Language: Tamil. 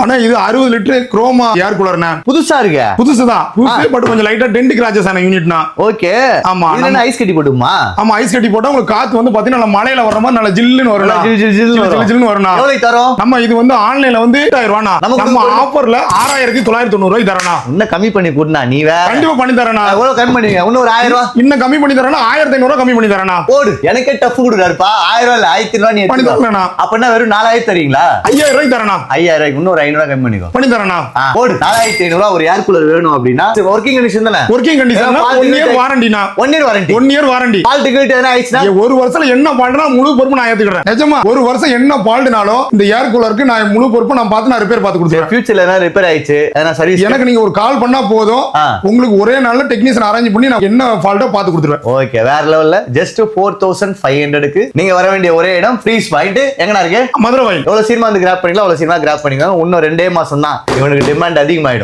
ஆனா இது 60 லிட்டர் குரோமா ஏர் கூலர்னா புதுசா இருக்கு. புதுசுதான். புதுசு பட் கொஞ்சம் லைட்டா டென்ட் கிராச்சஸ் ஆன யூனிட்னா. ஓகே. ஆமா. இதுல ஐஸ் கட்டி போடுமா? ஆமா, ஐஸ் கட்டி போட்டா உங்களுக்கு காத்து வந்து பாத்தீங்கன்னா மலையில வர்ற மாதிரி நல்ல ஜில்லுன்னு வரும். ஜில்லுன்னு வரும். எவ்வளவு தரோம்? நம்ம இது வந்து ஆன்லைன்ல வந்து 8000 ரூபானா, நம்ம ஆஃபர்ல 6990 ரூபாய் தரனா. இன்னும் கம்மி பண்ணி கூடனா நீ வேற. கண்டிப்பா பண்ணி தரனா. எவ்வளவு கம்மி பண்ணுவீங்க? இன்னும் ஒரு 1000 ரூபாய் இன்னும் கம்மி பண்ணி தரனா. 1500 ரூபாய் கம்மி பண்ணி தரனா. போடு. எனக்கே டஃப் கொடுறாருப்பா. 1000 ரூபாய் இல்ல 1000 ரூபாய் நீ பண்ணி தரனா. அப்பனா வெறும் 4000 தரீங்களா? 5000 ரூபாய் தரனா. 5000 ரூபாய் இன்னும் ஒரு 500 ரூபாய் கம்மி பண்ணிக்கோ. பண்ணி தரனா. போடு. 4500 ரூபாய் ஒரு ஏர் கூலர் வேணும் அப்படினா வர்க்கிங் கண்டிஷன் தானே? வர்க்கிங் கண்டிஷன் 1 இயர் வாரண்டினா. 1 year warranty. 1 year warranty. Fault கிட்ட என்ன ஆயிடுச்சுனா ஒரு வருஷத்துல என்ன ஃபால்ட்னா முழு பொறுப்பு நான் ஏத்துக்கிறேன். நிஜமா ஒரு வருஷம் என்ன ஃபால்ட்னாலும் இந்த ஏர் கூலருக்கு நான் முழு பொறுப்பு நான் பார்த்து நான் ரிப்பேர் பார்த்து கொடுத்துறேன். ஃபியூச்சர்ல என்ன ரிப்பேர் ஆயிடுச்சு எதனா சர்வீஸ் எனக்கு நீங்க ஒரு கால் பண்ணா போதும், உங்களுக்கு ஒரே நாள்ல டெக்னீஷியன் அரேஞ்ச் பண்ணி நான் என்ன ஃபால்ட்டோ பார்த்து கொடுத்துருவேன். ஓகே, வேற லெவல்ல. ஜஸ்ட் 4500க்கு நீங்க வர வேண்டிய ஒரே இடம் ஃப்ரீஸ் பாயிண்ட். எங்கடா இருக்கு? மதுரை வாயில். எவ்வளவு சீக்கிரமா வந்து கிராப் பண்ணிக்கலாம், அவ்வளவு சீக்கிரமா கிராப் பண்ணிக்கலாம். இன்னும் 2 மாசம் தான் இவனுக்கு டிமாண்ட் அதிகமாயிடும்.